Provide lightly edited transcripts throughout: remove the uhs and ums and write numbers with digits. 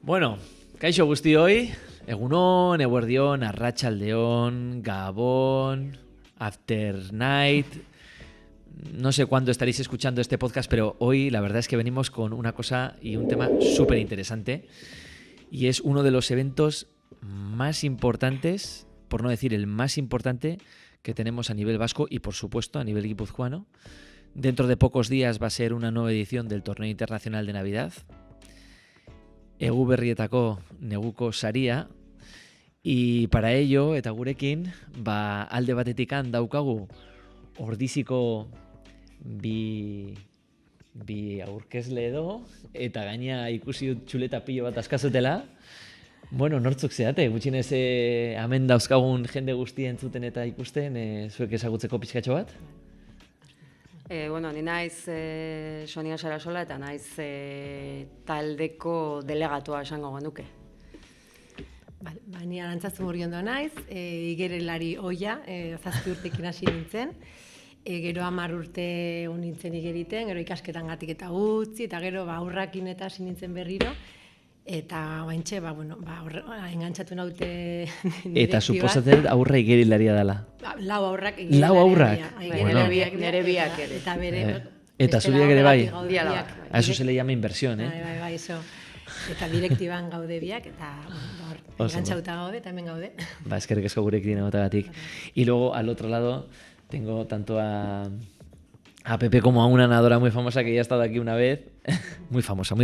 Bueno, kaixo guztioi, egunon, eguerdion, arratsaldeon, gabón, after night. No sé cuándo estaréis escuchando este podcast, pero hoy la verdad es que venimos con una cosa y un tema súper interesante. Y es uno de los eventos más importantes, por no decir el más importante, que tenemos a nivel vasco y por supuesto a nivel guipuzcoano. Dentro de pocos días va a ser una nueva edición del Torneo Internacional de Navidad. Egu berrietako neguko saria, y para ello, eta gurekin, alde batetikan daukagu ordiziko bi aurkezle edo, eta gaina ikusi dut txuleta pilo bat askazutela. Bueno, nortzuk zeate, gutxinez hemen dauzkagun jende guztien entzuten eta ikusten, zuek ezagutzeko pixkatxo bat? Ni naiz Sonia Sarasola eta naiz taldeko delegatua esango genuke. Ni Arantzazu Murgiondo naiz, igerelari ohia, 7 urtekin hasi nintzen. Gero 10 urte nintzen igeriten, gero ikasketangatik eta utzi, eta gero aurrakin eta hasi nintzen berriro. Eta oaintxe, engantzatu naute direktibak. Eta suposatzen aurra igerilaria dela. Lau aurrak. Lau aurrak? Nere biak ere. Eta bere... Eta zuriak ere bai? Dialak. A eso se le llama inversión, Bai, eso. Eta direktiban gaude biak, eta engantzauta gaude, eta hemen gaude. Eskerrik asko gurekin egotagatik. Y luego, al otro lado, tengo tanto a Pepe como a una nadadora muy famosa que ya ha estado aquí una vez. Muy famosa.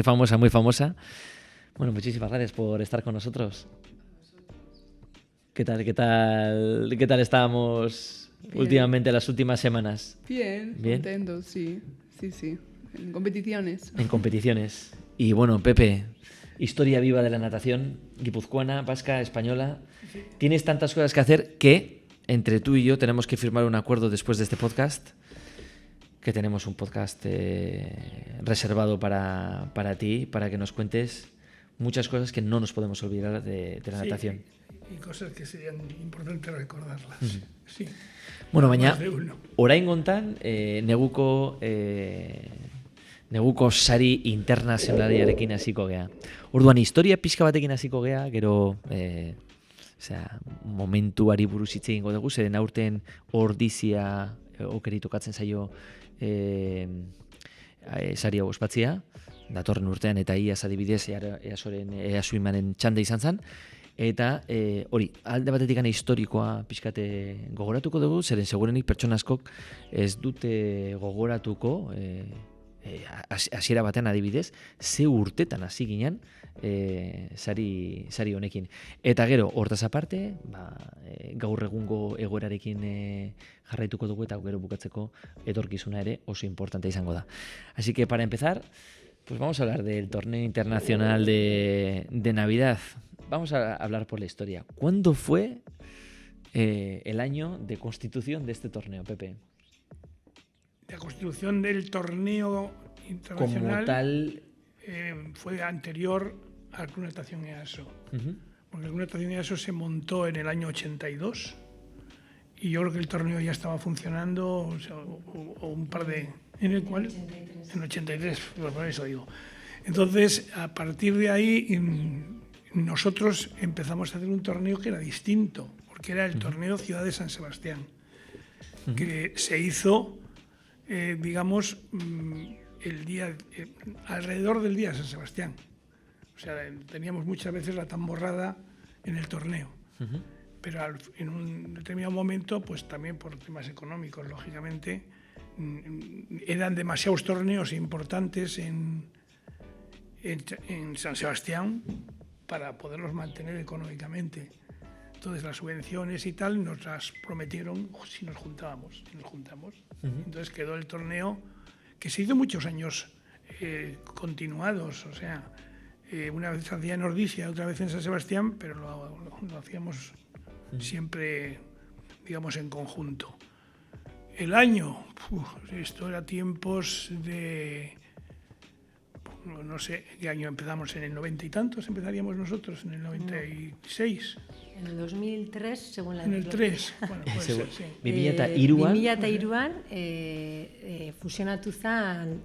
Bueno, muchísimas gracias por estar con nosotros. ¿Qué tal estábamos últimamente las últimas semanas? Bien, contento, sí. En competiciones. En competiciones. Y bueno, Pepe, historia viva de la natación, guipuzcoana, vasca, española. Sí. Tienes tantas cosas que hacer que entre tú y yo tenemos que firmar un acuerdo después de este podcast, que tenemos un podcast reservado para ti, para que nos cuentes muchas cosas que no nos podemos olvidar de la natación. Y cosas que serían importantes recordarlas. Sí. Bueno, baina, oraingo hontan, neguko sari internazionaliarekin hasiko gea. Orduan, historia pixka batekin hasiko gea, gero momentuari buruz hitz egingo dugu, zeren aurten ordizia okeri tokatzen zaio sari hau ospatzia, datorren urtean, eta iaz adibidez EASUIMAnen txanda izan zen, eta hori, alde batetik historikoa pixkate gogoratuko dugu, zeren segurenik pertsona askok ez dute gogoratuko, hasiera batean adibidez, ze urtetan hasi ginen sari honekin. Eta gero, hortaz aparte, gaur egungo egoerarekin jarraituko dugu, eta gero bukatzeko etorkizuna ere oso importante izango da. Así que para empezar, pues vamos a hablar del torneo internacional de Navidad. Vamos a hablar por la historia. ¿Cuándo fue el año de constitución de este torneo, Pepe? La constitución del torneo internacional como tal fue anterior al Club Natación EASO. Porque el Club Natación EASO se montó en el año 82 y yo creo que el torneo ya estaba funcionando, o un par de... ¿En el cual? En 83, por eso digo. Entonces, a partir de ahí, nosotros empezamos a hacer un torneo que era distinto, porque era el torneo Ciudad de San Sebastián, que se hizo, digamos, alrededor del día de San Sebastián. O sea, teníamos muchas veces la tamborrada en el torneo. Pero en un determinado momento, pues también por temas económicos, lógicamente, eran demasiados torneos importantes en San Sebastián para poderlos mantener económicamente. Entonces las subvenciones y tal nos las prometieron si nos juntamos. Entonces quedó el torneo que se hizo muchos años continuados, o sea, una vez se hacía en Ordizia, otra vez en San Sebastián, pero lo hacíamos siempre, digamos, en conjunto. El año, esto era tiempos de no sé qué año empezamos, en el 90 y tantos empezaríamos nosotros, en el 96. En el 2003, según la En el 3, bueno, puede ser, sí. 2003an fusionatu zen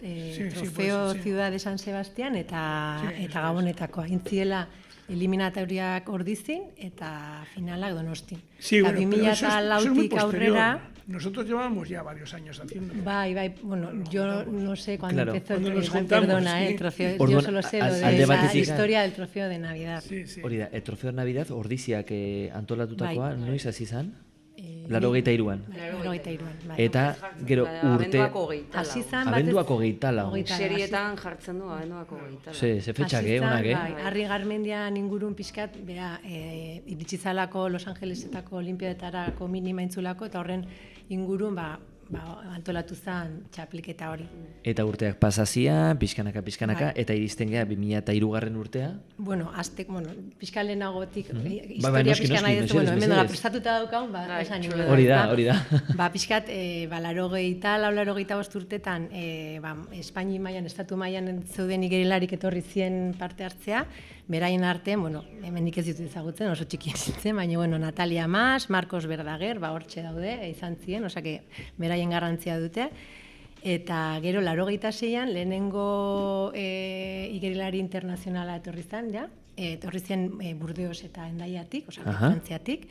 Trofeo sí. Ciudad de San Sebastián eta Sí, eso Gabonetakoa. Intziela eliminatoriak Ordizin eta finalak Donostin. Sí, Eta bueno, pero eso es muy 2004tik posterior. aurrera. Nosotros llevábamos ya varios años haciendo. Bueno, yo no sé cuándo Claro. empezó Cuando nos el juntamos, perdona, sí. el trofeo, Orduan, yo solo sé lo alde de esa batetik- historia del trofeo de Navidad. Sí, sí. Hori da, trofeo de Navidad ordiziak antolatutakoa, Bai. noiz hasi zen? 83an. 83an, bai. Eta gero urte... Abenduako hogeita Hasi lau. zen Abenduako 24. Hogeita lau. Serietan jartzen du abenduako hogeita lau. Ze fetxak, onak, Bai, Harri Garmendian ingurun pixkat, iritsi zalako Los Angelesetako olimpiadetarako minima intzulako, eta horren ingurun, antolatu zen txapliketa hori. Eta urteak pasazia, pixkanaka, Bai. eta iristen gea 2003 urtea. Bueno, pixka lehenagotik, Bai, historia noski, pixka nahi noski, dut, bueno, hemen mesedez. dola prestatuta daukaun, Bai, esan txulo ingo da. dut, Hori da. Pixkat, 85 urtetan, Espaini mailan, estatu mailan zeuden igerilarik etorri zien parte hartzea, beraien artean, bueno, hemendik ez ditut ezagutzen, oso txikien zintzen, baina, bueno, Natalia Mas, Marcos Verdaguer, hortxe daude, izan ziren, osake, beraien garrantzia dute. Eta gero, 86an, lehenengo igerilari internazionala etorri zen, ja? Etorri zen Burdeos eta Hendaiatik, osake, Frantziatik.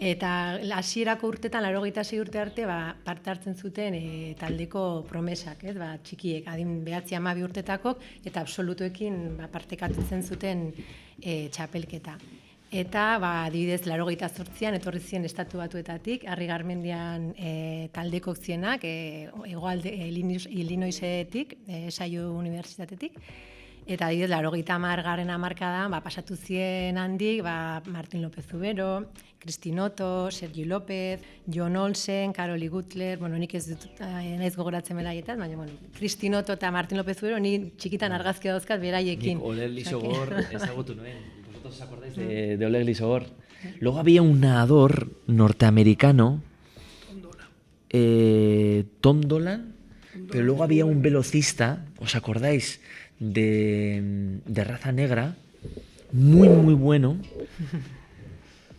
Eta hasierako urtetan, 86 urte arte, parte hartzen zuten taldeko promesak, txikiek, adin 9-12 urtetakok, eta absolutuekin partekatzen zuten txapelketa. Eta, adibidez, 88an, etorri ziren Estatu Batuetatik, Harri Garmendian taldekok zienak, hegoalde Illinoisetik, Saio Unibertsitatetik, eta adibidez, 90. hamarkadan pasatu ziren handik, Martin López Zubero, Kristinoto, Sergi López, Jon Olsen, Karoli Gutler, bueno, nik ez dut naiz gogoratzen beraietan, baina, bueno, Kristinoto eta Martin López Zubero, ni txikitan argazkia dauzkat beraiekin. Nik Oleg Lisogor ezagutu nuen. ¿Vosotros os acordáis de Oleg Lisogor? Luego había un nadador norteamericano, Tom Dolan, pero luego había un velocista, ¿os acordáis? De raza negra, muy bueno.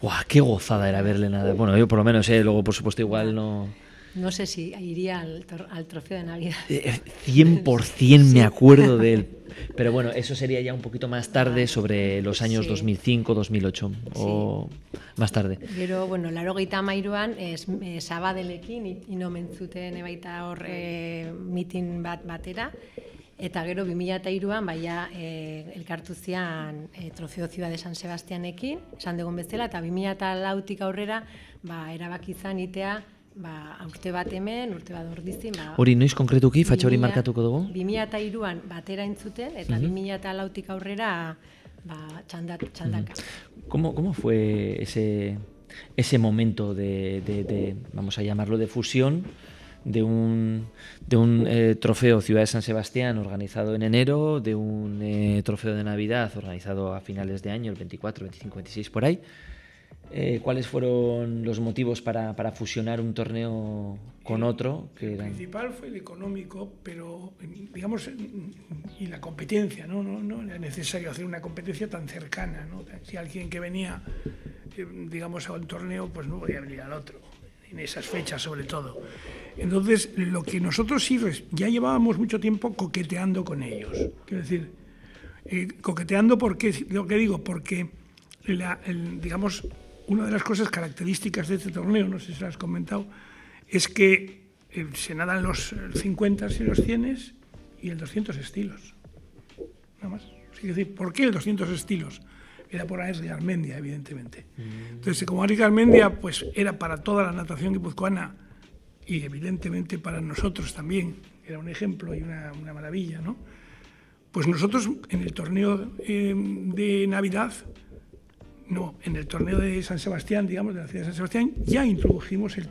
¡Guau! ¡Qué gozada era verle nadar! Bueno, yo por lo menos, luego por supuesto igual no... No sé si iría al trofeo de Navidad. 100% me acuerdo de él. Pero bueno, eso sería ya un poquito más tarde, sobre los años 2005, 2008, o más tarde. Gero, bueno, 93an Sabadelekin inomen zuten baita hor mitin batera, eta gero 2003an elkartu zian Trofeo Ciudad de San Sebastianekin, esan dugun bezala, eta 2004tik aurrera erabaki izan itea urte bat hemen, urte bat Ordizin. Hori noiz konkretuki, fatxa hori markatuko dugu? 2003an batera intzuten, eta 2004tik aurrera txandaka. ¿Cómo fue ese momento de, vamos a llamarlo, de fusión de un trofeo Ciudad de San Sebastián organizado en enero, de un trofeo de Navidad organizado a finales de año, el 24, 25, 26, por ahí? ¿Cuáles fueron los motivos para fusionar un torneo con otro? El principal fue el económico, pero digamos, y la competencia, no era necesario hacer una competencia tan cercana, ¿no? Si alguien que venía, digamos, a un torneo, pues no podía venir al otro, en esas fechas sobre todo. Entonces, lo que nosotros sí, ya llevábamos mucho tiempo coqueteando con ellos. Quiero decir, coqueteando porque, lo que digo, porque, digamos, una de las cosas características de este torneo, no sé si lo has comentado, es que se nadan los 50 y los 100 y el 200 estilos. Nada más. Es decir, ¿por qué el 200 estilos? Era por Harri Garmendia, evidentemente. Entonces, como Harri Garmendia pues, era para toda la natación guipuzcoana y evidentemente para nosotros también, era un ejemplo y una maravilla, ¿no? Pues nosotros en el torneo de Navidad, no, en el torneo de San Sebastián, digamos, de la ciudad de San Sebastián, ya introdujimos el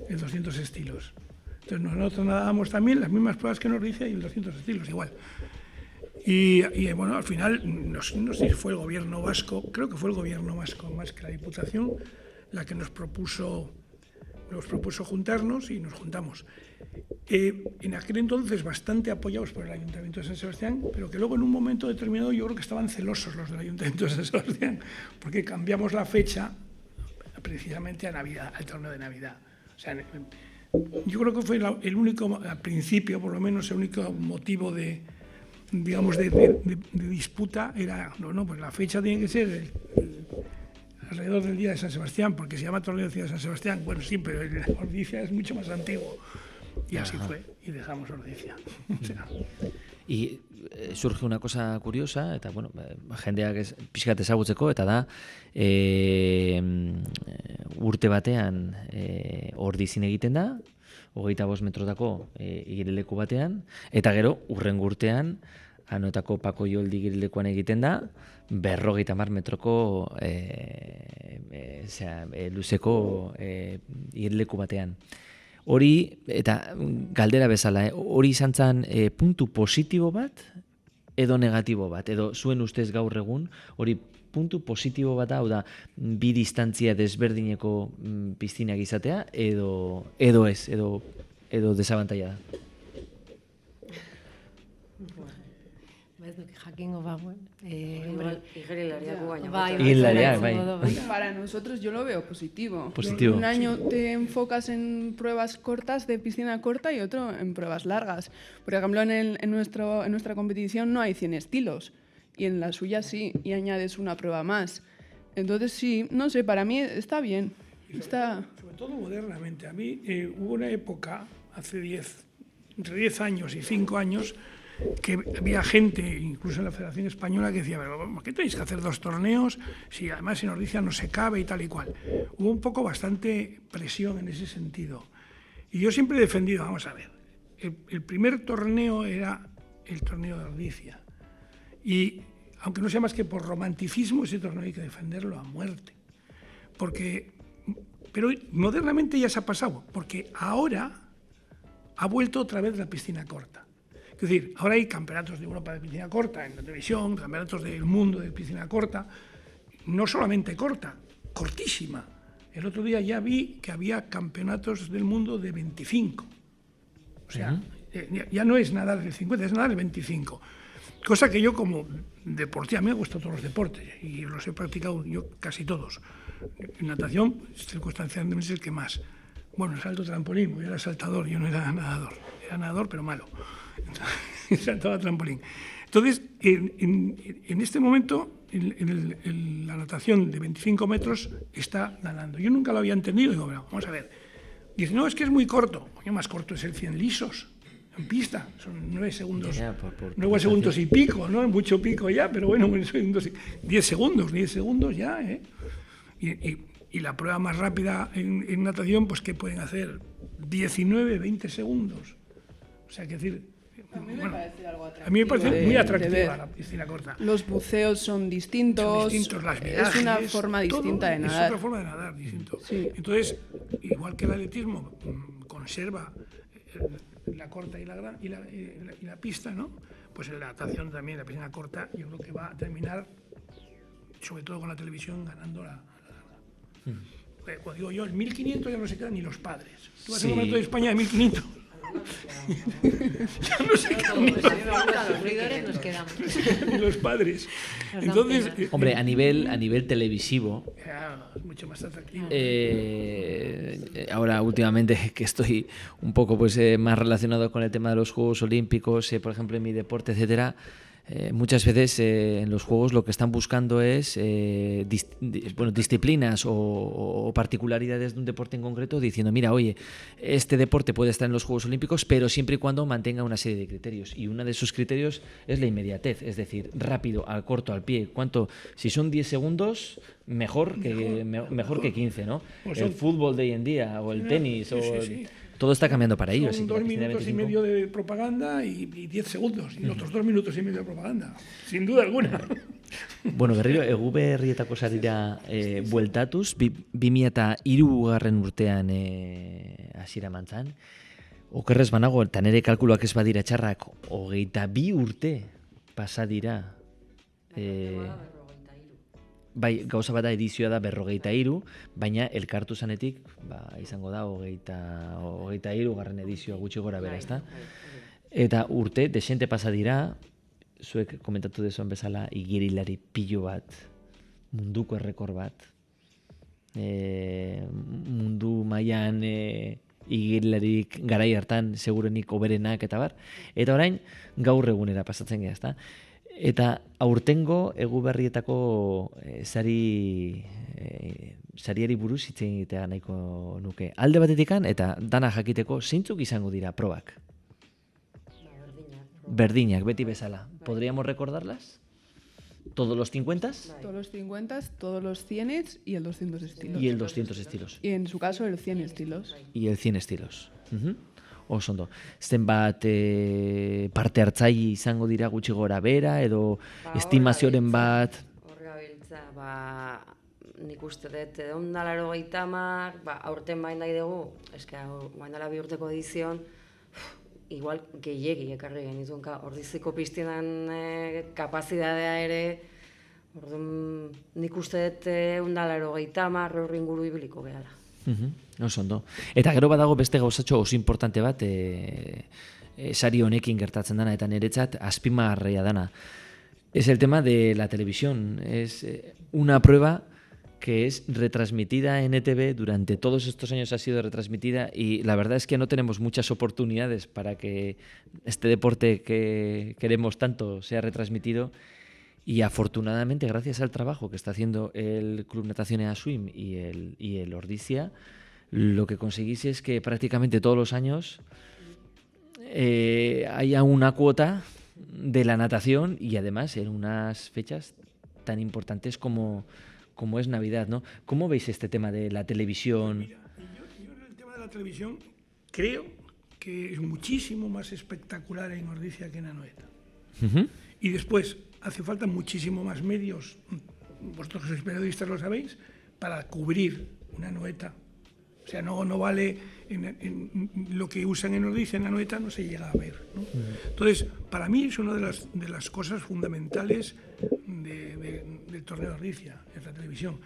200 estilos. Entonces nosotros nadábamos también las mismas pruebas que Nordicia y el 200 estilos, igual. Y bueno, al final, no sé si fue el gobierno vasco, creo que fue el gobierno vasco más que la Diputación, la que nos propuso nos propuso juntarnos y nos juntamos. En aquel entonces bastante apoyados por el Ayuntamiento de San Sebastián, pero que luego en un momento determinado yo creo que estaban celosos los del Ayuntamiento de San Sebastián, porque cambiamos la fecha precisamente a Navidad, al torneo de Navidad. O sea, yo creo que fue el único, al principio por lo menos, el único motivo de disputa era, pues la fecha tiene que ser alrededor del Día de San Sebastián, porque se llama Torneo del Día de San Sebastián. Bueno, sí, pero Ordizia es mucho más antiguo. Y así fue, y dejamos Ordizia. O sea. Y surge una cosa curiosa, eta, bueno, jendeak pixkat ezagutzeko, eta da, urte batean Ordizin egiten da, 25 metrotako igerileku batean, eta gero, urrengo urtean, Anoetako Pako Joldi igerilekoan egiten da, 50 metroko luzeko igerileku batean. Hori, eta galdera bezala, hori izan zen puntu positibo bat edo negatibo bat, edo zuen ustez gaur egun, hori puntu positibo bat hau da, bi distantzia desberdineko piztinak izatea, edo ez, edo desabantaia da. Ez duk jakingo bagoen. Igerilariak baina. Para nosotros yo lo veo positivo. Positivo. Un año te enfocas en pruebas cortas de piscina corta y otro en pruebas largas. Por ejemplo, en nuestra competición no hay 100 estilos y en la suya sí, y añades una prueba más. Entonces sí, no sé, para mí está bien. Sobre todo modernamente. A mí hubo una época, entre 10 años y 5 años, que había gente, incluso en la Federación Española, que decía, ¿por qué tenéis que hacer 2 torneos si además en Ordizia no se cabe y tal y cual? Hubo un poco bastante presión en ese sentido. Y yo siempre he defendido, vamos a ver, el primer torneo era el torneo de Ordizia. Y aunque no sea más que por romanticismo, ese torneo hay que defenderlo a muerte. Pero modernamente ya se ha pasado, porque ahora ha vuelto otra vez la piscina corta. Es decir, ahora hay campeonatos de Europa de piscina corta en la televisión, campeonatos del mundo de piscina corta, no solamente corta, cortísima. El otro día ya vi que había campeonatos del mundo de 25. O sea, ya no es nadar del 50, es nadar del 25. Cosa que yo como deportista, me gustan todos los deportes y los he practicado yo casi todos. En natación, circunstancialmente es el que más. Bueno, el salto trampolín, yo era saltador, yo no era nadador. Era nadador, pero malo. Saltaba trampolín. Entonces, en este momento, la natación de 25 metros está ganando. Yo nunca lo había entendido. Digo, bueno, vamos a ver. Dice, no, es que es muy corto. Coño, más corto es el 100 lisos, en pista. Son 9 segundos. 9 segundos y pico, ¿no? Mucho pico ya, pero bueno, 10 segundos ya, ¿eh? Y la prueba más rápida en natación, pues, ¿qué pueden hacer? 19, 20 segundos. O sea, que decir... A mí me parece algo atractivo. A mí me parece muy atractiva la piscina corta. Los buceos son distintos. Las virajes, es una forma distinta de nadar. Es otra forma de nadar, distinto. Sí. Entonces, igual que el atletismo conserva la corta y la pista, ¿no? Pues en la natación también, la piscina corta, yo creo que va a terminar, sobre todo con la televisión, ganando la larga. Cuando digo yo, el 1500 ya no se quedan ni los padres. Tú vas a un momento de España de 1500. Ya no se quedan Los ruidores nos quedamos. ni los padres. Entonces, hombre, a nivel televisivo, es mucho más atractivo. Ahora últimamente que estoy un poco pues más relacionado con el tema de los Juegos Olímpicos, por ejemplo en mi deporte, etcétera. Muchas veces en los juegos lo que están buscando es disciplinas o particularidades de un deporte en concreto, diciendo, mira, oye, este deporte puede estar en los Juegos Olímpicos, pero siempre y cuando mantenga una serie de criterios. Y uno de esos criterios es la inmediatez, es decir, rápido, al corto, al pie. Si son 10 segundos, mejor que 15, ¿no? Pues el fútbol de hoy en día, o el tenis, sí. Todo está cambiando para ellos. Son 2 minutos y medio de propaganda y 10 segundos. Y los otros 2 minutos y medio de propaganda. Sin duda alguna. Bueno, berriro, Eguberrietako sarira bueltatuz, 2003 urtean hasiera eman zan. Okerrez banago, eta nire kalkuluak ez badira txarrak, 22 urte pasa dira. bai, gauza bat da edizioa da 43, baina elkartu zanetik, izango da 23 garren edizioa gutxi gora bera, ezta? Eta urte, desente pasa dira, zuek komentatu dezuen bezala, igerilari pilo bat, munduko errekor bat, mundu mailan igerilarik garai hartan segurenik oberenak eta bar. Eta orain, gaur egunera pasatzen gara, ezta? Eta aurtengo Eguberrietako sariari buruz hitz egitea nahiko nuke. Alde batetikan eta dana jakiteko zeintzuk izango dira probak? Berdinak, beti bezala. ¿Podríamos recordarlas? ¿Todos los 50? Todos los 50, todos los 100 y el 200 estilos. Y el 200 estilos. Y en su caso el 100 estilos. Y el 100 estilos. Oso ondo. Zenbat parte hartzaile izango dira gutxi gora bera, edo estimazioren bat? Horre gabiltza, nik uste dut, 180, aurten bain nahi dugu, eske bain dela 2 urteko edizion, igual gehiegi ekarri genituen, ordiziko piztinan kapazidadea ere, orduan nik uste dut 180 horri inguru ibiliko gehala. Oso ondo. Eta gero badago beste gauzatxo oso importante bat, sari honekin gertatzen dana, eta niretzat azpimarraia dana. Es el tema de la televisión. Es una prueba que es retransmitida en ETV, durante todos estos años ha sido retransmitida, y la verdad es que no tenemos muchas oportunidades para que este deporte que queremos tanto sea retransmitido. Y afortunadamente, gracias al trabajo que está haciendo el Club Natación Easwim y el Ordizia, lo que conseguís es que prácticamente todos los años haya una cuota de la natación, y además en unas fechas tan importantes como es Navidad, ¿no? ¿Cómo veis este tema de la televisión? Mira, yo en el tema de la televisión creo que es muchísimo más espectacular en Ordizia que en Anoeta. Y después, hace falta muchísimo más medios, vosotros que sois periodistas lo sabéis, para cubrir una Anoeta. O sea, no vale en lo que usan en Ordizia, en Anoeta no se llega a ver, ¿no? Entonces, para mí es una de las cosas fundamentales del torneo de Ordizia, en la televisión.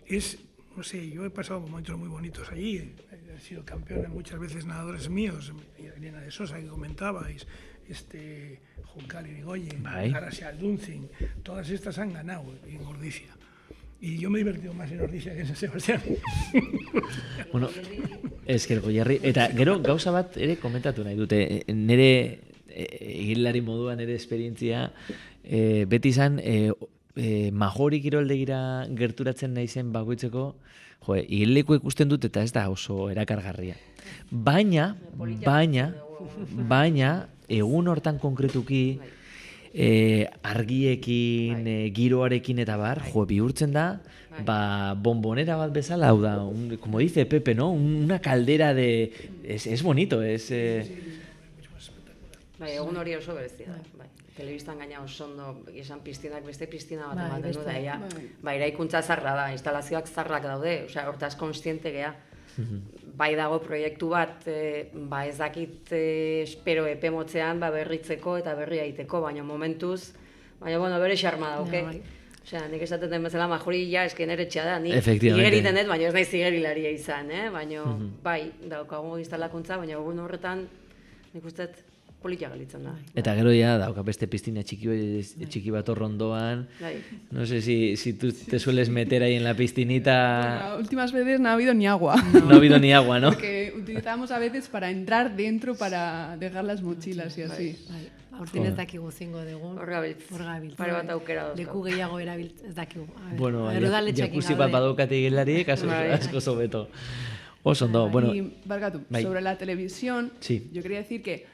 Es, no sé, yo he pasado momentos muy bonitos allí, he sido campeona muchas veces nadadores míos, Elena de Sosa que comentabais, Juncal Irigoyen, Arasia Aldunzin, todas estas han ganado en Ordizia. Y yo me he divertido más en Ordizia que en San Sebastián. Bueno, esker Goierri. Eta gero gauza bat ere komentatu nahi dute. Nire igilari moduan nire esperientzia beti izan majori kiroldegira gerturatzen naizen bakoitzeko, igileko ikusten dut eta ez da oso erakargarria. Baina egun hortan konkretuki argiekin, giroarekin eta bar, bihurtzen da, bombonera bat bezala, hau da, como dice Pepe, ¿no? Una caldera de... Es bonito, es... Egun hori oso berezia da, telebistan gaina oso ondo, esan piztinak beste piztina bat ematen du da, eraikuntza zarra da, instalazioak zarrak daude, hortaz konstiente gea. Bai dago proiektu bat, ez dakit espero epe motzean berritzeko eta berria egiteko, baina momentuz, bere xarma dauke. Nik esaten den bezala, majori esken eretxea da, nik igeriten dut, baina ez naiz igerilaria izan, baina bai, daukago instalakuntza, baina egun horretan nik uste politia galitzen da. Eta gero dauka beste piztina txiki bat horrondoan. No sé si tú te sueles meter ahí en la piscinita. Bueno, últimas veces no ha habido ni agua. No ha habido ni agua, ¿no? Porque utilizamos a veces para entrar dentro para dejar las mochilas y así. Aurten ez dakigu zingo dugu. Hor gabiltz. Pare bat aukera dauzka. Leku gehiago erabiltz ez dakigu. Bueno, jacuzzi bat badaukate igilariek, asko zobeto. Oso ondo, bueno. Y, Barkatu, sobre la televisión, yo quería decir que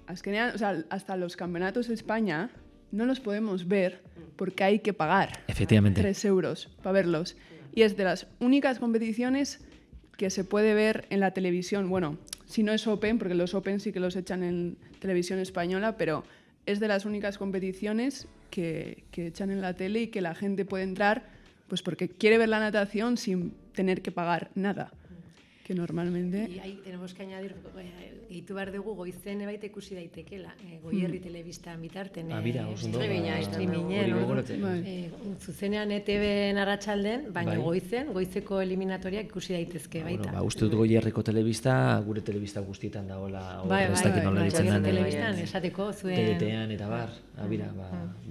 hasta los campeonatos de España no los podemos ver porque hay que pagar. Efectivamente. 3 euros para verlos. Y es de las únicas competiciones que se puede ver en la televisión. Bueno, si no es Open, porque los Open sí que los echan en televisión española, pero es de las únicas competiciones que echan en la tele y que la gente puede entrar pues porque quiere ver la natación sin tener que pagar nada. que normalmente... Y ahí tenemos que añadir, gehitu behar dugu goizen baita ikusi daitekela, Goierri telebistan bitarten, streamingen, zuzenean ETV-en arratsalden, baina goizeko eliminatoriak ikusi daitezke baita. Uste dut Goierriko telebista, gure telebista guztietan dagoela, ez dakit nola ditzen den. Telebistan, esateko zuen... TDT-an eta bar,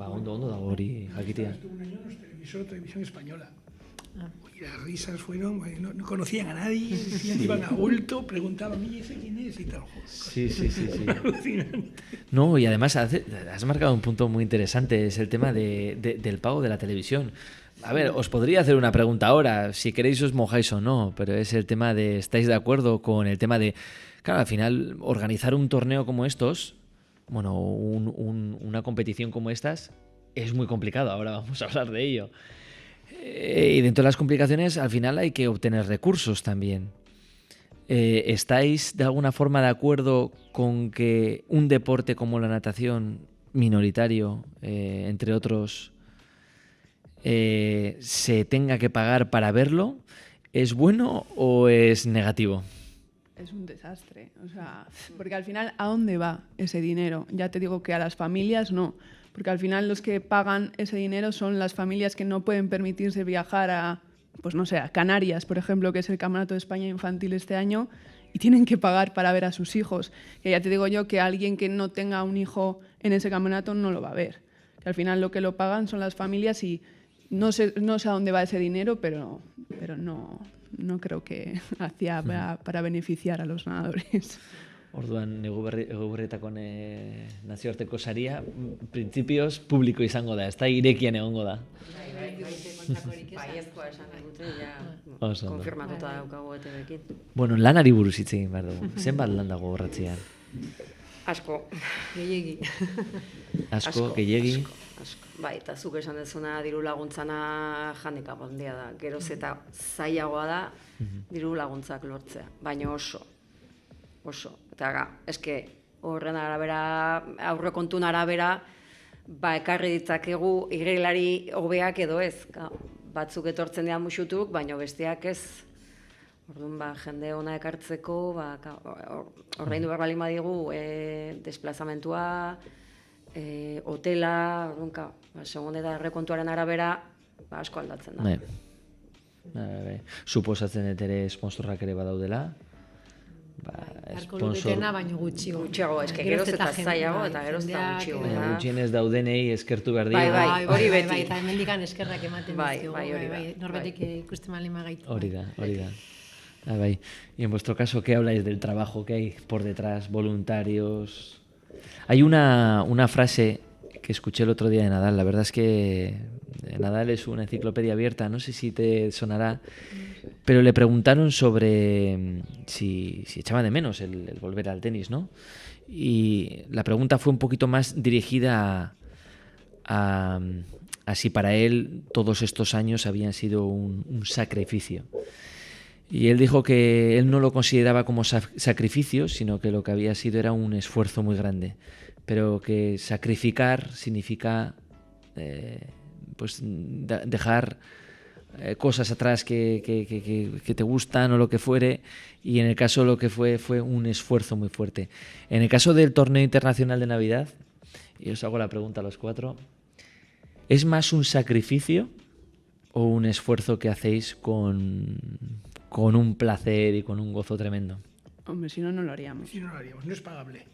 ondo dago hori jakitea. Estuvo un año en los televisores, televisión española. Y las risas fueron, no conocían a nadie, decían, iban a bulto, preguntaban, ¿y ese quién es? Y tal. Sí. No, y además has marcado un punto muy interesante, es el tema del pago de la televisión. A ver, os podría hacer una pregunta ahora, si queréis os mojáis o no, pero es el tema de, ¿estáis de acuerdo con el tema de, claro, al final, organizar un torneo como estos, bueno, una competición como estas, es muy complicado, ahora vamos a hablar de ello. Y dentro de las complicaciones, al final hay que obtener recursos también. ¿Estáis de alguna forma de acuerdo con que un deporte como la natación, minoritario, entre otros, se tenga que pagar para verlo? ¿Es bueno o es negativo? Es un desastre, o sea, porque al final, ¿a dónde va ese dinero? Ya te digo que a las familias no. Porque al final los que pagan ese dinero son las familias que no pueden permitirse viajar a, pues no sé, a Canarias, por ejemplo, que es el Campeonato de España Infantil este año, y tienen que pagar para ver a sus hijos. Que ya te digo yo que alguien que no tenga un hijo en ese campeonato no lo va a ver. Que al final lo que lo pagan son las familias y no sé a dónde va ese dinero, pero no creo que hacia para beneficiar a los nadadores. Orduan, Eguberrietako nazioarteko saria, printzipioz publiko izango da, ez da irekian egongo da. Baiezkoa esan dute, ja, konfirmatuta daukagu ETV-ekin. Bueno, lanari buruz hitz egin behar dugu. Zenbat lan dago horretzean? Asko. Gehiegi. Asko, gehiegi. Bai, eta zuk esan dezuna diru laguntzana handicap handia da. Geroz eta zailagoa da diru laguntzak lortzea, baina oso. Eta eske horren arabera, aurrekontun arabera, ekarri ditzakegu igerilari hobeak edo ez. Batzuk etortzen dira musutuk, baina besteak ez. Orduan, jende ona ekartzeko, ordaindu behar balin badigu, desplazamentua, hotela, segun eta errekontuaren arabera, asko aldatzen da. Suposatzen dut ere sponsorrak ere badaudela. Arko luketena, baino gutxiago. Gutxiago, eske geroz eta zailago eta geroz eta gutxiago. Gutxienez daudenei eskertu behar dira. Bai, hori beti. Eta hemendikan eskerrak ematen dizkigu. Norbetik ikusten malin bagaitu. Hori da. Bai. Y en vuestro caso, ¿qué habláis del trabajo que hay por detrás, voluntarios? Hay una frase que escuché el otro día de Nadal. La verdad es que Nadal es una enciclopedia abierta, no sé si te sonará, pero le preguntaron sobre si echaba de menos el volver al tenis, ¿no? Y la pregunta fue un poquito más dirigida a si para él todos estos años habían sido un sacrificio. Y él dijo que él no lo consideraba como sacrificio, sino que lo que había sido era un esfuerzo muy grande, pero que sacrificar significa pues dejar cosas atrás que te gustan o lo que fuere, y en el caso lo que fue un esfuerzo muy fuerte. En el caso del torneo internacional de Navidad, y os hago la pregunta a los cuatro, ¿es más un sacrificio o un esfuerzo que hacéis con un placer y con un gozo tremendo? Hombre, si no, no lo haríamos. No es pagable.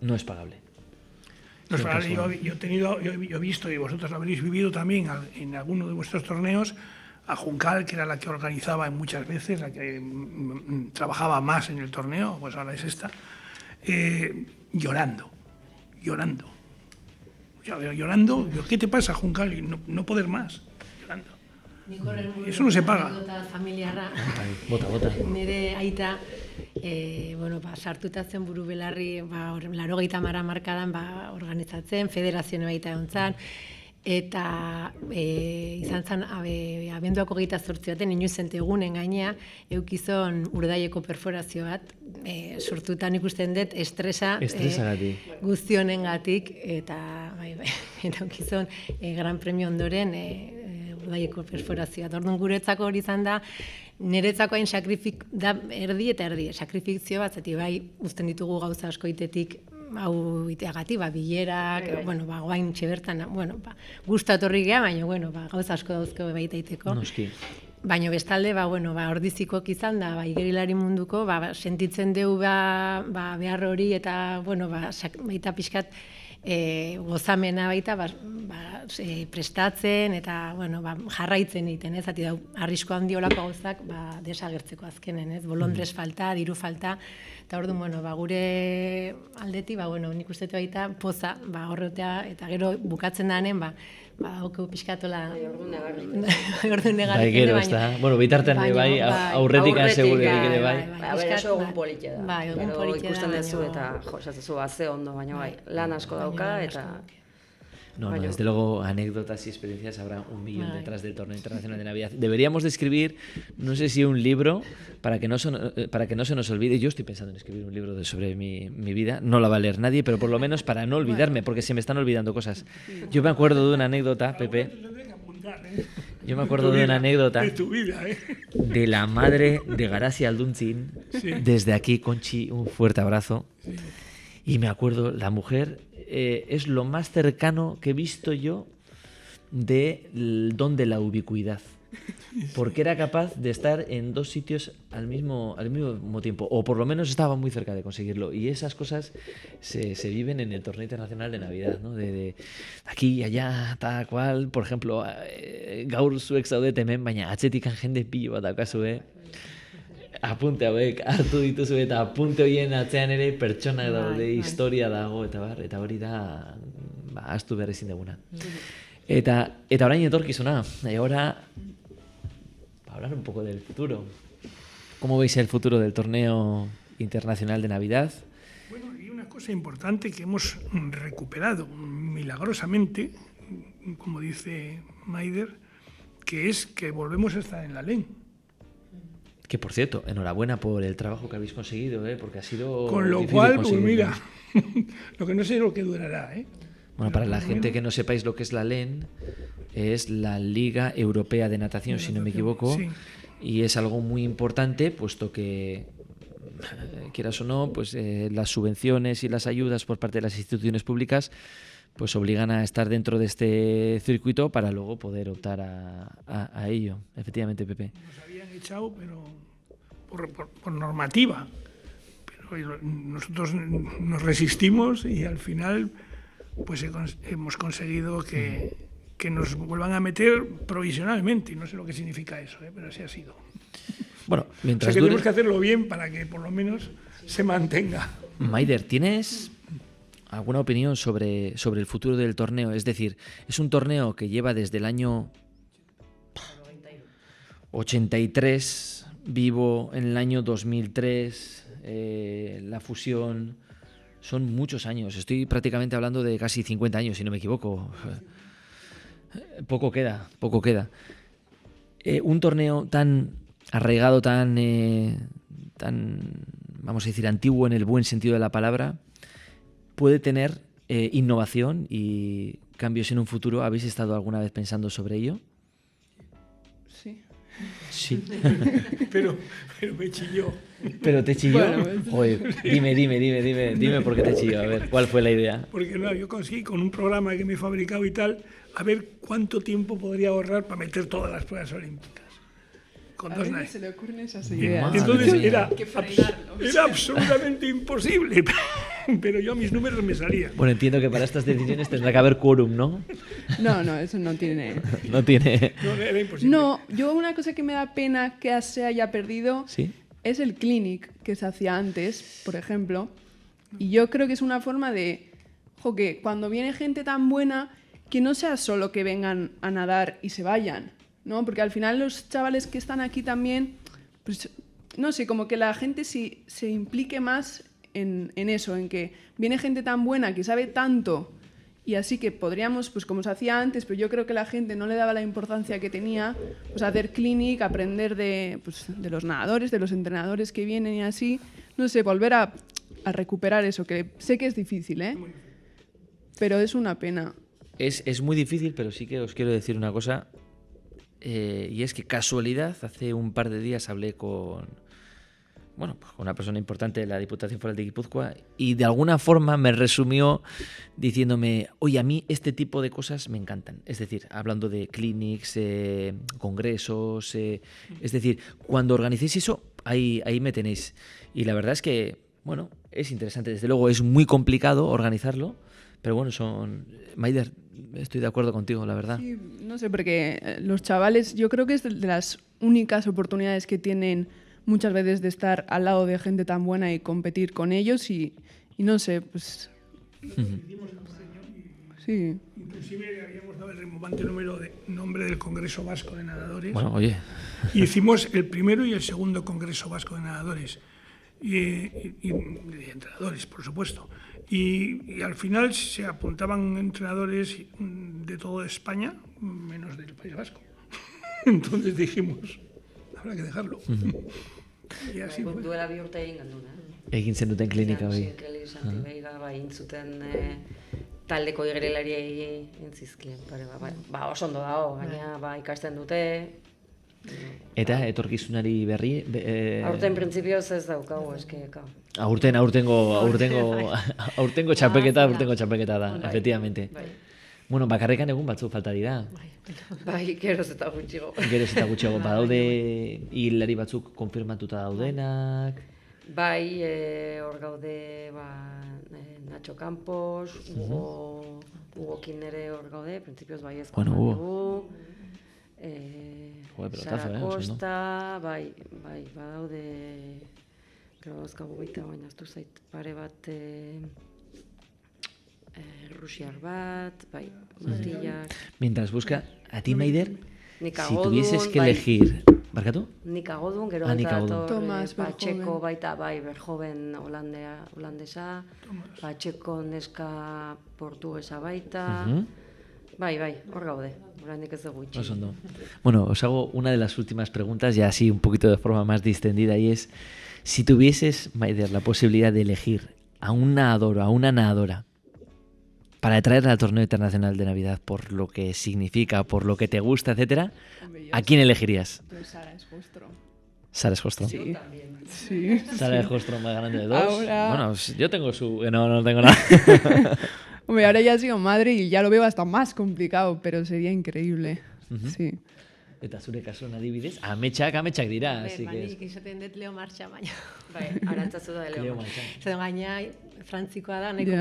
No es pagable. No es pagable. Yo he visto, y vosotros lo habréis vivido también en alguno de vuestros torneos, a Juncal, que era la que organizaba muchas veces, la que trabajaba más en el torneo, pues ahora es esta, llorando. Llorando, ¿qué te pasa, Juncal? No poder más, llorando. Eso no se paga. Bota. Nire aita, sartuta zen buru belarri, 80 markadan organizatzen, federazioa baita egontzan, eta izan zen abenduako 28 baten inoizent egunen gainea eukizon Urdaieko perforazio bat, sortutan ikusten dut estresagatik guztionengatik, eta eukizon gran premio ondoren urdaieko perforazioa. Orduan guretzako hori izan da, niretzako hain da erdi eta erdi, sakrifikzio bat, zati bai uzten ditugu gauza askoitetik, hau iteagatik, bilerak, guain txebertan, guztat horri geha, baina, gauza asko dauzko baita iteko. Noski. Baina bestalde, ordizikok izan da, gerilari munduko, sentitzen dugu behar hori eta, baita pixkat gozamena baita prestatzen eta, jarraitzen egiten, ez? Zati da, arrisko handi olako gauzak desagertzeko azkenen, ez? Bolondrez falta, diru falta, eta orduan, gure aldeti, nik uste baita poza, horretea, eta gero bukatzen danen, hauko pixkatola... Orduan negarrik. Gero, ez da. Bitartean bai, aurretik seguretik ere bai. Oso egun politia da. Bai, egun politia da. Ikusten dezu eta, esatzu, ze ondo, baina bai, lan asko dauka eta... No, desde luego, anécdotas y experiencias habrá 1 millón detrás del Torneo Internacional de Navidad. Deberíamos de escribir, no sé si un libro, para que no se nos olvide. Yo estoy pensando en escribir un libro sobre mi vida. No la va a leer nadie, pero por lo menos para no olvidarme, porque se me están olvidando cosas. Yo me acuerdo de una anécdota, Pepe. Yo me acuerdo de una anécdota de la madre de Garasi Alduntzin. Desde aquí, Conchi, un fuerte abrazo. Y me acuerdo, la mujer... es lo más cercano que he visto yo del don de la ubicuidad. Porque era capaz de estar en 2 sitios al mismo tiempo, o por lo menos estaba muy cerca de conseguirlo. Y esas cosas se viven en el Torneo Internacional de Navidad, ¿no? De aquí, allá, tal cual. Por ejemplo, gaur zuek zaudete hemen, baina atzetik jende pilo bat daukazue. Apunte hauek hartu dituzu eta apunte horien atzean ere pertsonak daude, historia dago eta hori da ahaztu behar ezin duguna. Eta orain etorkizuna, ahora hablar un poco del futuro. ¿Cómo veis el futuro del Torneo Internacional de Navidad? Bueno, y una cosa importante que hemos recuperado milagrosamente, como dice Maider, que es que volvemos a estar en la LEN. Que, por cierto, enhorabuena por el trabajo que habéis conseguido, porque ha sido con lo difícil cual, pues conseguirlo. Mira, lo que no sé lo que durará, Bueno, para la gente que no sepáis lo que es la LEN, es la Liga Europea de Natación, si no me equivoco, sí. Y es algo muy importante, puesto que, quieras o no, pues las subvenciones y las ayudas por parte de las instituciones públicas pues obligan a estar dentro de este circuito para luego poder optar a ello. Efectivamente, Pepe. Nos habían echado, pero por normativa. Pero nosotros nos resistimos y al final pues hemos conseguido que nos vuelvan a meter provisionalmente. Y no sé lo que significa eso, pero así ha sido. Bueno, mientras que tenemos que hacerlo bien para que por lo menos se mantenga. Maider, ¿tienes alguna opinión sobre el futuro del torneo? Es decir, es un torneo que lleva desde el año 83, vivo en el año 2003, la fusión, son muchos años. Estoy prácticamente hablando de casi 50 años, si no me equivoco. Poco queda. Un torneo tan arraigado, tan, vamos a decir, antiguo en el buen sentido de la palabra, puede tener innovación y cambios en un futuro. ¿Habéis estado alguna vez pensando sobre ello? Sí. pero me chilló. ¿Pero te chilló? Bueno, Oye, dime por qué te chilló. A ver, ¿cuál fue la idea? Porque no, yo conseguí con un programa que me he fabricado y tal, a ver cuánto tiempo podría ahorrar para meter todas las pruebas olímpicas. Con a dos mí naves. se le ocurren esas ideas. Y entonces era era absolutamente imposible, pero yo a mis números me salía. Bueno, entiendo que para estas decisiones tendrá que haber quórum, ¿no? No, eso no tiene. No tiene. No, era imposible. No, yo una cosa que me da pena que se haya perdido ¿Sí? es el clinic que se hacía antes, por ejemplo. Y yo creo que es una forma de, que cuando viene gente tan buena, que no sea solo que vengan a nadar y se vayan, ¿no? Porque al final los chavales que están aquí también, pues no sé, como que la gente se implique más en eso, en que viene gente tan buena que sabe tanto y así que podríamos, pues como se hacía antes, pero yo creo que la gente no le daba la importancia que tenía, pues hacer clinic, aprender de los nadadores, de los entrenadores que vienen y así, no sé, volver a recuperar eso, que sé que es difícil, pero es una pena. Es muy difícil, pero sí que os quiero decir una cosa. y es que casualidad, hace un par de días hablé con una persona importante de la Diputación Foral de Guipúzcoa y de alguna forma me resumió diciéndome, oye, a mí este tipo de cosas me encantan. Es decir, hablando de clinics, congresos, es decir, cuando organicéis eso, ahí me tenéis. Y la verdad es que, bueno, es interesante. Desde luego es muy complicado organizarlo, pero bueno, Maider, estoy de acuerdo contigo, la verdad. Sí, no sé, porque los chavales, yo creo que es de las únicas oportunidades que tienen muchas veces de estar al lado de gente tan buena y competir con ellos y no sé, pues... Sí. Inclusive habíamos dado el rimbombante nombre del Congreso Vasco de Nadadores. Bueno, oye. Y hicimos el primero y el segundo Congreso Vasco de Nadadores. Y de entrenadores, por supuesto. Y al final se apuntaban entrenadores de toda España, menos del País Vasco. Entonces dijimos, habrá que dejarlo. Y así fue. Duela bi urte egin gendun, Egin zenuten klinika hori. Santi Veiga, egin zuten taldeko igerelariei entzizkien. Oso ondo dago, gaina ikasten dute. Eta etorkizunari berri? Aurten printzipioz ez daukagu, eske. Aurtengo txapelketa da, efectivamente. Bueno, bakarrekan egun batzuk falta dira. Bai, geroz eta gutxiago. Badaude hilari batzuk konfirmatuta daudenak. Bai, hor gaude Nacho Campos, Hugo Kinere hor gaude, printzipioz bai ez. Bueno, Hugo. Sara Costa, bai, badaude, gero azkagu baita, baina aztu zait pare bat rusiar bat, bai, Matillak. Mientras busca, a ti, Maider, Nik si Agodun, tuvieses que elegir... ¿Barkatu? Nik Agodun, gero Thomas Patxeko baita, bai, Verhoeven holandesa, Patxeko neska portuguesa baita, bai, hor gaude, oraindik ez dugu itxi. Osondo. Bueno, os hago una de las últimas preguntas, ya así un poquito de forma más distendida, y es, si tuvieses, Maider, la posibilidad de elegir a un nadador o a una nadadora para traerla al torneo internacional de Navidad por lo que significa, por lo que te gusta, etcétera, ¿a quién elegirías? Sara Escostro. Sara Escostro. Sí. Sí. Sara Escostro más grande de dos. Ahora... Bueno, yo tengo no tengo nada. Hombre, ahora ya he sido madre y ya lo veo hasta más complicado, pero sería increíble. Sí. Eta zure kasuan adibidez, ametsak dira, así que... Nik izaten dut Leo Martxa, baina. Bai, arantzazu da Leo Martxa. Zer gaina, frantzikoa da, nahiko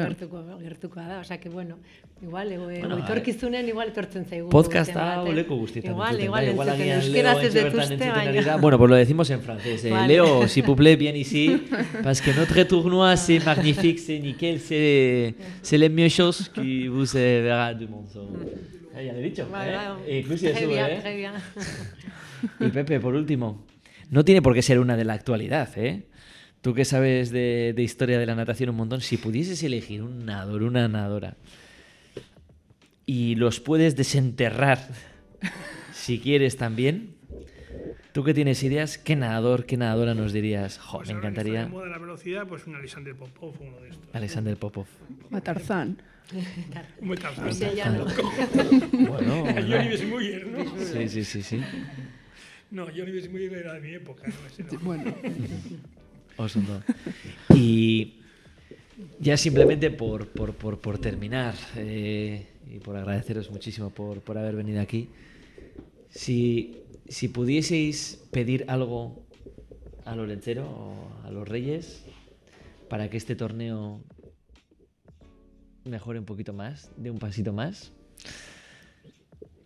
gertukoa da, osea que bueno, igual, etorkizunen igual etortzen zaigu. Podcasta oleko guztietan. Igual agian euskeraz ez detuzte, baina. Bueno, pues lo decimos en francés. Leo, s'il vous plaît, viens ici, parce que notre tournoi, c'est magnifique, c'est nickel, c'est les mieux choses que vous verrez du monde. Ya lo he dicho, inclusive eso, Très bien. Y Pepe, por último, no tiene por qué ser una de la actualidad, ¿eh? Tú que sabes de historia de la natación un montón, si pudieses elegir un nadador, una nadadora, y los puedes desenterrar, si quieres también, tú que tienes ideas, ¿qué nadador, qué nadadora nos dirías? Pues me encantaría. En moda de la velocidad, pues un Alexander Popov, uno de estos. Alexander Popov. Tarzán. Muy Tarzán. Bueno, Johnny Weissmuller, ¿no? Sí. No, Johnny Weissmuller era de mi época, no ese no. Bueno. Osondo. Y ya simplemente por terminar y por agradeceros muchísimo por haber venido aquí, si pudieseis pedir algo al Olentzero o a los Reyes para que este torneo mejore un poquito más, dé un pasito más,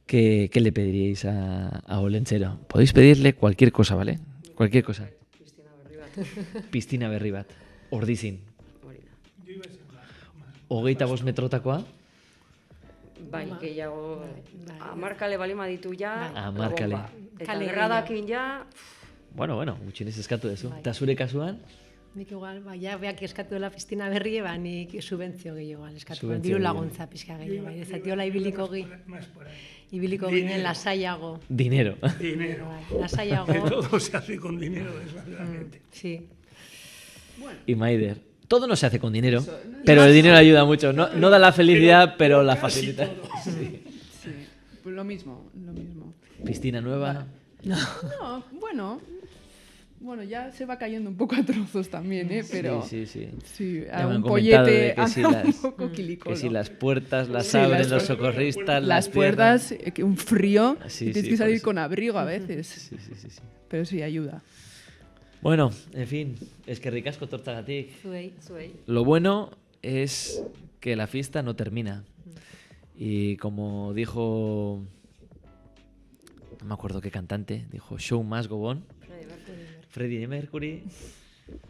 ¿qué le pediríais a Olentzero? Podéis pedirle cualquier cosa, ¿vale? Cualquier cosa. Piztina berri bat. Ordizin. 25 metrotakoa? Bai, gehiago... Amarkale balima ditu ja... Amarkale. Eta gerradakin ja... Bueno, gutxinez eskatu dezu. Eta zure kasuan? Nik igual, ja beak eskatu dela piztina berri, nik subentzio gehiago eskatu. Diru laguntza pizka gehiago. Zatiola ibiliko ginen lasaiago. Dinero. Lasaiago. Todo se hace con dinero, desgraciadamente. Sí. Y Maider, todo no se hace con dinero, pero el dinero ayuda mucho. No da la felicidad, pero la facilita. Sí. Pues lo mismo. piscina nueva. No, bueno, ya se va cayendo un poco a trozos también, pero Sí. sí, Ya a me han un comentado pollete de que si anda un las- poco quilicolo. Que si las puertas las Sí, abren las los puertas- socorristas, Las puertas, que un frío, Sí, y tienes sí, que por salir eso. con abrigo a veces, Sí. pero sí ayuda. Bueno, en fin, es que ricasco tortagatik. Zuei. Lo bueno es que la fiesta no termina. Y como dijo, no me acuerdo qué cantante, dijo Show Must Go On, Freddie Mercury,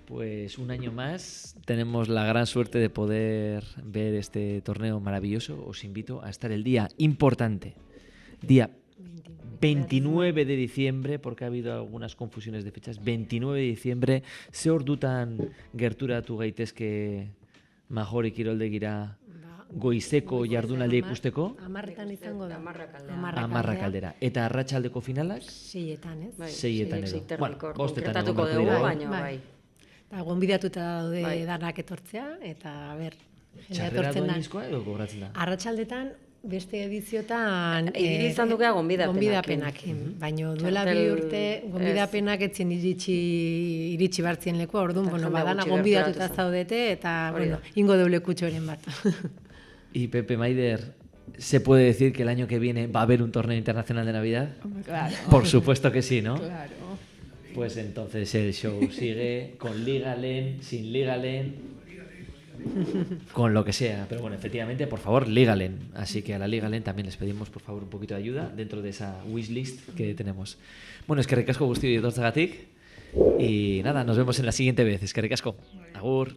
pues un año más tenemos la gran suerte de poder ver este torneo maravilloso. Os invito a estar el día importante, día 29 de diciembre, porque ha habido algunas confusiones de fechas. 29 de diciembre, ze ordutan gerturatu gaitezke Majori kiroldegira goizeko jardunaldia ikusteko? 10etan izango da. 10 10 Eta arratsaldeko finalak? 6etan, ez? Bai, 6etan edo. Bueno, bostetan konkretatuko egon beharko dugu, dira. baina Bai. bai. Eta gonbidatuta daude Bai. danak etortzea, eta ber, jendea Txarrera etortzen da. doainizkoa edo kobratzen da? Arratsaldetan beste ediziotan Ibili izan dukea gonbidapenak. Baina duela bi Txartel- urte gonbidapenak etzien iritsi bartzien lekua, orduan, Eta bueno, jende badana gutxi gonbidatuta gerturatu zen. zaudete, eta, Hori da. bueno, ingo deulekutxoren bat. Y Pepe Maider, ¿se puede decir que el año que viene va a haber un torneo internacional de Navidad? Hombre, claro. Por supuesto que sí, ¿no? Claro. Pues entonces el show sigue con Ligalen, sin Ligalen, con lo que sea. Pero bueno, efectivamente, por favor, Ligalen. Así que a la Ligalen también les pedimos, por favor, un poquito de ayuda dentro de esa wishlist que tenemos. Bueno, es que ricasco guzti etortzagatik. Y nada, nos vemos en la siguiente vez. Es que ricasco. Agur.